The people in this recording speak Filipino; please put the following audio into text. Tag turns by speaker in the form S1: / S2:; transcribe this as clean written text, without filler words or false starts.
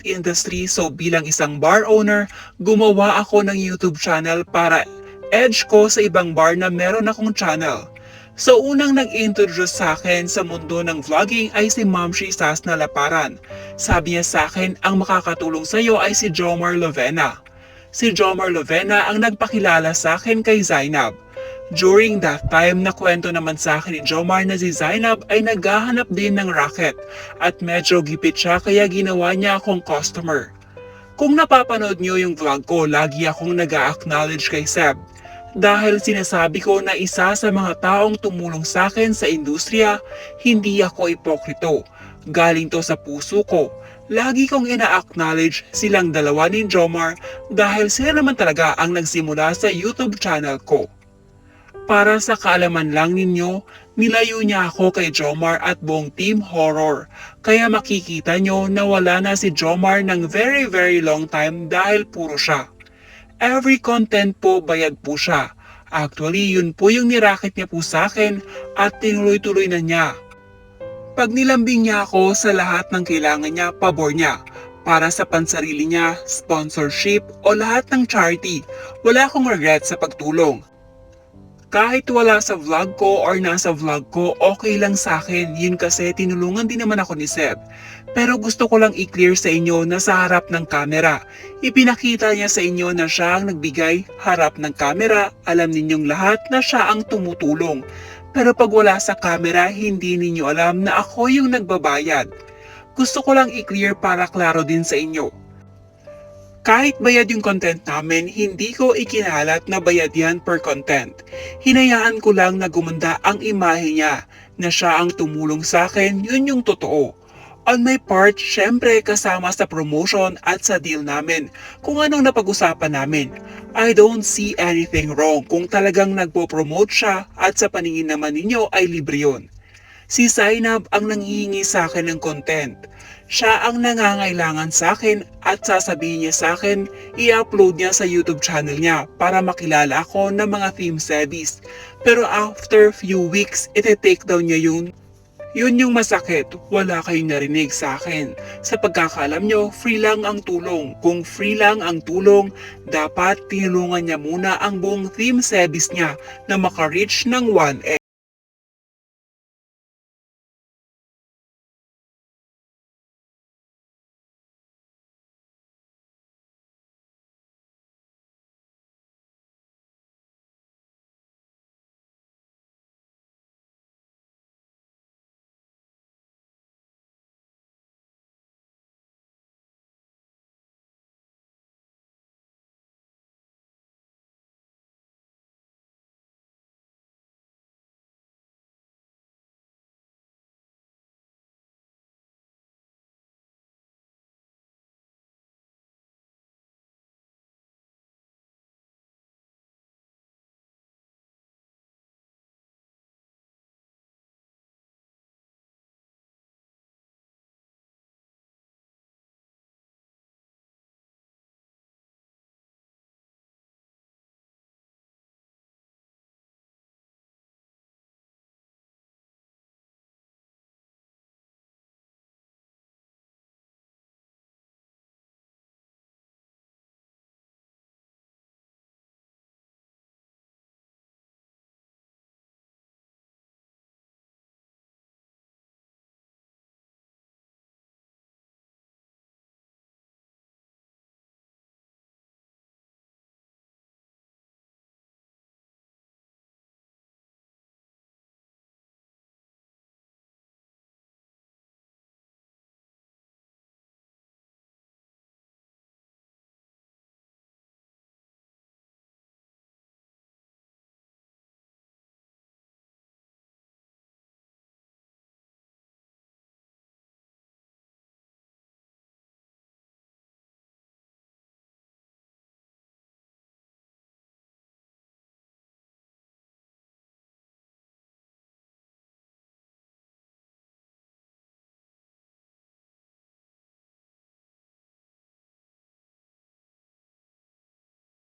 S1: industry, so bilang isang bar owner, gumawa ako ng YouTube channel para edge ko sa ibang bar na meron akong channel. So unang nag-introduce sa akin sa mundo ng vlogging ay si Ma'am Sas na Laparan. Sabi niya sa akin, ang makakatulong sa iyo ay si Jomar Lovena. Si Jomar Lovena ang nagpakilala sa akin kay Zainab. During that time, nakwento naman sa akin ni Jomar na si Zainab ay naghahanap din ng racket at medyo gipit siya kaya ginawa niya akong customer. Kung napapanood niyo yung vlog ko, lagi akong nag-a-acknowledge kay Seb. Dahil sinasabi ko na isa sa mga taong tumulong sa akin sa industriya, hindi ako ipokrito. Galing to sa puso ko. Lagi kong ina-acknowledge silang dalawa ni Jomar dahil sila naman talaga ang nagsimula sa YouTube channel ko. Para sa kaalaman lang ninyo, nilayo niya ako kay Jomar at buong Team Horror. Kaya makikita nyo na wala na si Jomar ng very long time dahil puro siya. Every content po bayad po siya. Actually, yun po yung nirakit niya po sa akin at tinuloy-tuloy na niya. Pag nilambing niya ako sa lahat ng kailangan niya, pabor niya. Para sa pansarili niya, sponsorship o lahat ng charity, wala akong regret sa pagtulong. Kahit wala sa vlog ko or nasa vlog ko, okay lang sa akin. Yun kasi tinulungan din naman ako ni Seb. Pero gusto ko lang i-clear sa inyo na sa harap ng kamera. Ipinakita niya sa inyo na siya ang nagbigay harap ng kamera. Alam ninyong lahat na siya ang tumutulong. Pero pag wala sa kamera, hindi ninyo alam na ako yung nagbabayad. Gusto ko lang i-clear para klaro din sa inyo. Kahit bayad yung content namin, hindi ko ikinalat na bayad yan per content. Hinayaan ko lang na gumanda ang imahe niya, na siya ang tumulong sa akin, yun yung totoo. On my part, syempre kasama sa promotion at sa deal namin, kung anong napag-usapan namin. I don't see anything wrong kung talagang nagpo-promote siya at sa paningin naman ninyo ay libre yun. Si Zainab ang nanghihingi sa akin ng content. Siya ang nangangailangan sa akin at sasabihin niya sa akin, i-upload niya sa YouTube channel niya para makilala ako ng mga theme series. Pero after few weeks, iti-take down niya yun. Yun yung masakit, wala kayong narinig sa akin. Sa pagkakaalam nyo, free lang ang tulong. Kung free lang ang tulong, dapat tinulungan niya muna ang buong theme series niya na maka-reach ng 1M.